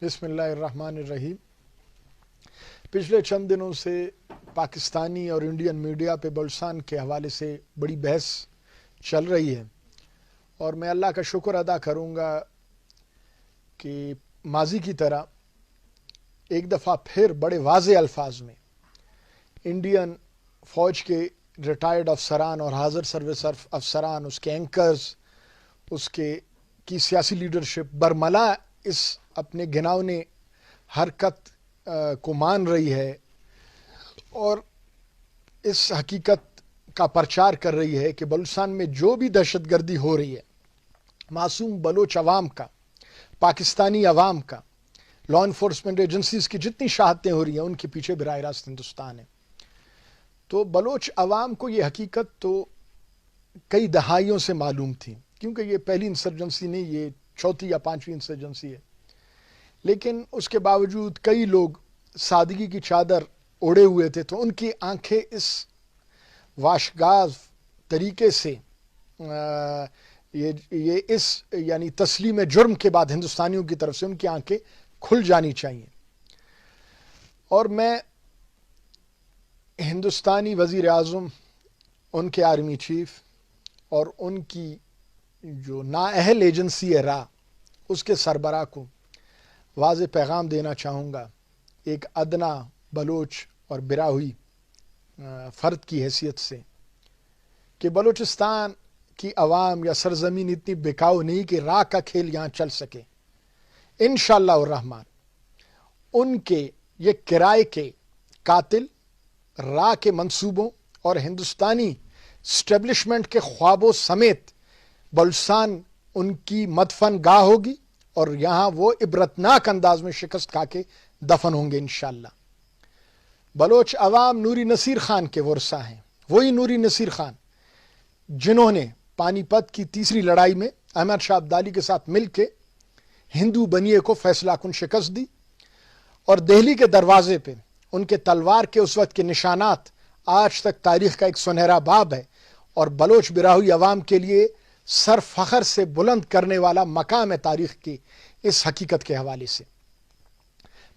بسم اللہ الرحمن الرحیم۔ پچھلے چند دنوں سے پاکستانی اور انڈین میڈیا پہ بلوچستان کے حوالے سے بڑی بحث چل رہی ہے، اور میں اللہ کا شکر ادا کروں گا کہ ماضی کی طرح ایک دفعہ پھر بڑے واضح الفاظ میں انڈین فوج کے ریٹائرڈ افسران اور حاضر سروس افسران، اس کے اینکرز، اس کے کی سیاسی لیڈرشپ برملا اس اپنے گھناؤنے حرکت کو مان رہی ہے اور اس حقیقت کا پرچار کر رہی ہے کہ بلوچستان میں جو بھی دہشت گردی ہو رہی ہے، معصوم بلوچ عوام کا، پاکستانی عوام کا، لا انفورسمنٹ ایجنسیز کی جتنی شہادتیں ہو رہی ہیں، ان کے پیچھے براہ راست ہندوستان ہے۔ تو بلوچ عوام کو یہ حقیقت تو کئی دہائیوں سے معلوم تھی، کیونکہ یہ پہلی انسرجنسی نہیں، یہ چوتھی یا پانچویں انسرجنسی ہے، لیکن اس کے باوجود کئی لوگ سادگی کی چادر اوڑے ہوئے تھے، تو ان کی آنکھیں اس واشگاز طریقے سے یہ اس یعنی تسلیم جرم کے بعد ہندوستانیوں کی طرف سے ان کی آنکھیں کھل جانی چاہیے۔ اور میں ہندوستانی وزیر اعظم، ان کے آرمی چیف اور ان کی جو نااہل ایجنسی ہے را، اس کے سربراہ کو واضح پیغام دینا چاہوں گا، ایک ادنا بلوچ اور براہوئی فرد کی حیثیت سے، کہ بلوچستان کی عوام یا سرزمین اتنی بکاؤ نہیں کہ راہ کا کھیل یہاں چل سکے۔ انشاءاللہ الرحمن ان کے یہ کرائے کے قاتل راہ کے منصوبوں اور ہندوستانی اسٹیبلشمنٹ کے خوابوں سمیت بلوچستان ان کی مدفن گاہ ہوگی، اور یہاں وہ عبرتناک انداز میں شکست کھا کے دفن ہوں گے انشاءاللہ۔ بلوچ عوام نوری نصیر خان کے ورثہ ہیں، وہی نوری نصیر خان جنہوں نے پانی پت کی تیسری لڑائی میں احمد شاہ ابدالی کے ساتھ مل کے ہندو بنیے کو فیصلہ کن شکست دی، اور دہلی کے دروازے پہ ان کے تلوار کے اس وقت کے نشانات آج تک تاریخ کا ایک سنہرا باب ہے، اور بلوچ براہوئی عوام کے لیے سر فخر سے بلند کرنے والا مقام ہے تاریخ کی اس حقیقت کے حوالے سے۔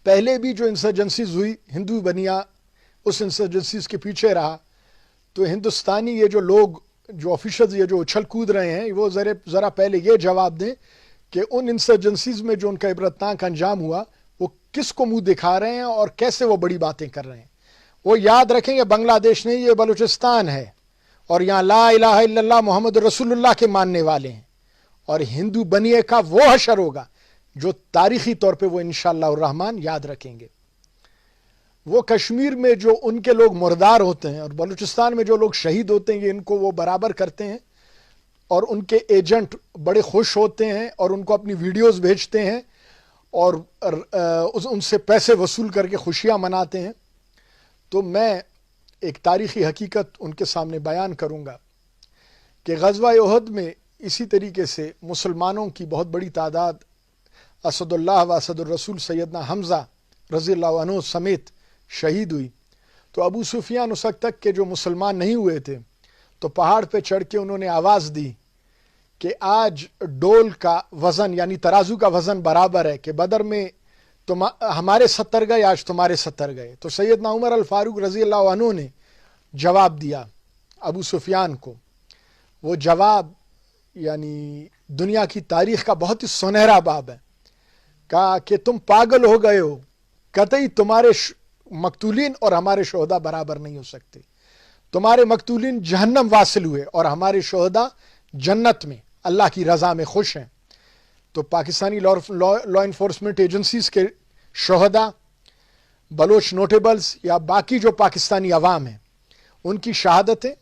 پہلے بھی جو انسرجنسیز ہوئی، ہندو بنیا اس انسرجنسیز کے پیچھے رہا، تو ہندوستانی یہ جو لوگ جو آفیشلز یہ جو اچھل کود رہے ہیں، وہ ذرا پہلے یہ جواب دیں کہ ان انسرجنسیز میں جو ان کا عبرتناک انجام ہوا، وہ کس کو منہ دکھا رہے ہیں اور کیسے وہ بڑی باتیں کر رہے ہیں۔ وہ یاد رکھیں یہ بنگلہ دیش نہیں، یہ بلوچستان ہے، اور یہاں لا الہ الا اللہ محمد رسول اللہ کے ماننے والے ہیں، اور ہندو بنیے کا وہ حشر ہوگا جو تاریخی طور پہ وہ انشاءاللہ الرحمن یاد رکھیں گے۔ وہ کشمیر میں جو ان کے لوگ مردار ہوتے ہیں اور بلوچستان میں جو لوگ شہید ہوتے ہیں، یہ ان کو وہ برابر کرتے ہیں، اور ان کے ایجنٹ بڑے خوش ہوتے ہیں اور ان کو اپنی ویڈیوز بھیجتے ہیں اور ان سے پیسے وصول کر کے خوشیاں مناتے ہیں۔ تو میں ایک تاریخی حقیقت ان کے سامنے بیان کروں گا کہ غزوہ احد میں اسی طریقے سے مسلمانوں کی بہت بڑی تعداد اسد اللہ و اسد الرسول سیدنا حمزہ رضی اللہ عنہ سمیت شہید ہوئی۔ تو ابو سفیان اس وقت تک کہ جو مسلمان نہیں ہوئے تھے، تو پہاڑ پہ چڑھ کے انہوں نے آواز دی کہ آج ڈول کا وزن یعنی ترازو کا وزن برابر ہے، کہ بدر میں ہمارے 70 گئے، آج تمہارے 70 گئے۔ تو سیدنا عمر الفاروق رضی اللہ عنہ نے جواب دیا ابو سفیان کو، وہ جواب یعنی دنیا کی تاریخ کا بہت ہی سنہرا باب ہے، کہا کہ تم پاگل ہو گئے ہو، قطعی تمہارے مقتولین اور ہمارے شہداء برابر نہیں ہو سکتے، تمہارے مقتولین جہنم واصل ہوئے اور ہمارے شہداء جنت میں اللہ کی رضا میں خوش ہیں۔ تو پاکستانی لا انفورسمنٹ ایجنسیز کے شہداء، بلوچ نوٹیبلز یا باقی جو پاکستانی عوام ہیں، ان کی شہادتیں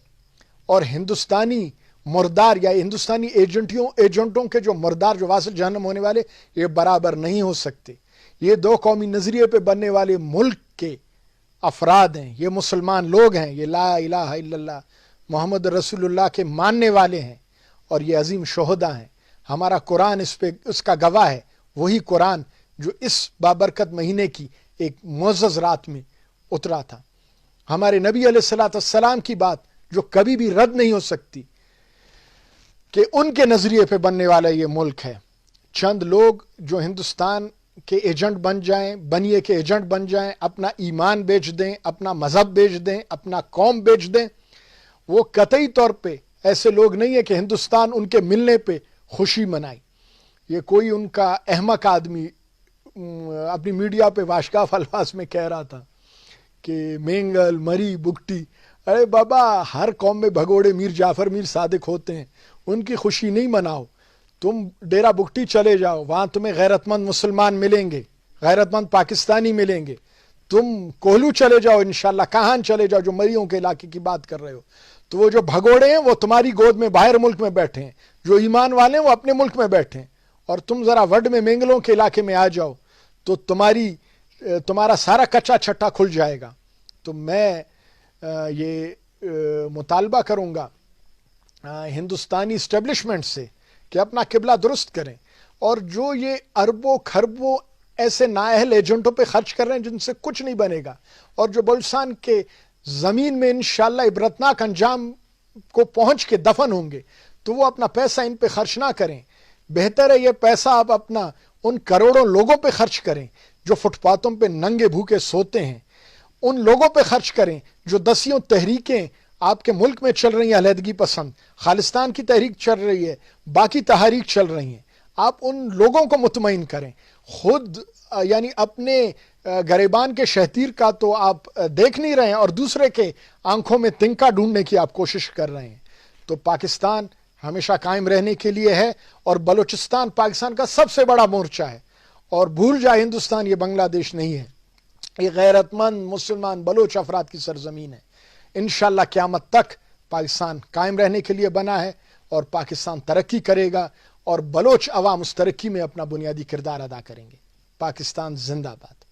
اور ہندوستانی مردار یا ہندوستانی ایجنٹوں کے جو مردار جو واصل جہنم ہونے والے، یہ برابر نہیں ہو سکتے۔ یہ دو قومی نظریے پہ بننے والے ملک کے افراد ہیں، یہ مسلمان لوگ ہیں، یہ لا الہ الا اللہ محمد رسول اللہ کے ماننے والے ہیں، اور یہ عظیم شہداء ہیں۔ ہمارا قرآن اس کا گواہ ہے، وہی قرآن جو اس بابرکت مہینے کی ایک معزز رات میں اترا تھا۔ ہمارے نبی علیہ السلام کی بات جو کبھی بھی رد نہیں ہو سکتی کہ ان کے نظریے پہ بننے والا یہ ملک ہے۔ چند لوگ جو ہندوستان کے ایجنٹ بن جائیں، بنیے کے ایجنٹ بن جائیں، اپنا ایمان بیچ دیں، اپنا مذہب بیچ دیں، اپنا قوم بیچ دیں. وہ قطعی طور پہ ایسے لوگ نہیں ہیں کہ ہندوستان ان کے ملنے پہ خوشی منائی. یہ کوئی ان کا احمق آدمی اپنی میڈیا پہ واشگاف الفاظ میں کہہ رہا تھا کہ مینگل، مری، بگٹی. ارے بابا، ہر قوم میں بھگوڑے میر جعفر، میر صادق ہوتے ہیں، ان کی خوشی نہیں مناؤ. تم ڈیرہ بگٹی چلے جاؤ، وہاں تمہیں غیرت مند مسلمان ملیں گے، غیرت مند پاکستانی ملیں گے. تم کوہلو چلے جاؤ، انشاءاللہ کہاں چلے جاؤ جو مریوں کے علاقے کی بات کر رہے ہو، تو وہ جو بھگوڑے ہیں وہ تمہاری گود میں باہر ملک میں بیٹھے ہیں، جو ایمان والے ہیں وہ اپنے ملک میں بیٹھے ہیں. اور تم ذرا وڈ میں مینگلوں کے علاقے میں آ جاؤ تو تمہارا سارا کچا چھٹا کھل جائے گا. تو میں یہ مطالبہ کروں گا ہندوستانی اسٹیبلشمنٹ سے کہ اپنا قبلہ درست کریں، اور جو یہ اربوں کھربوں ایسے نااہل ایجنٹوں پہ خرچ کر رہے ہیں جن سے کچھ نہیں بنے گا، اور جو بلوچستان کے زمین میں انشاءاللہ عبرتناک انجام کو پہنچ کے دفن ہوں گے، تو وہ اپنا پیسہ ان پہ خرچ نہ کریں. بہتر ہے یہ پیسہ آپ اپنا ان کروڑوں لوگوں پہ خرچ کریں جو فٹ پاتھوں پہ ننگے بھوکے سوتے ہیں، ان لوگوں پہ خرچ کریں جو دسیوں تحریکیں آپ کے ملک میں چل رہی ہیں، علیحدگی پسند، خالصتان کی تحریک چل رہی ہے، باقی تحریک چل رہی ہیں. آپ ان لوگوں کو مطمئن کریں. خود یعنی اپنے گریبان کے شہتیر کا تو آپ دیکھ نہیں رہے ہیں، اور دوسرے کے آنکھوں میں تنکا ڈھونڈنے کی آپ کوشش کر رہے ہیں. تو پاکستان ہمیشہ قائم رہنے کے لیے ہے، اور بلوچستان پاکستان کا سب سے بڑا مورچہ ہے. اور بھول جائے ہندوستان یہ بنگلہ دیش نہیں ہے، یہ غیرت مند مسلمان بلوچ افراد کی سرزمین ہے. انشاءاللہ قیامت تک پاکستان قائم رہنے کے لیے بنا ہے، اور پاکستان ترقی کرے گا، اور بلوچ عوام اس ترقی میں اپنا بنیادی کردار ادا کریں گے. پاکستان زندہ باد.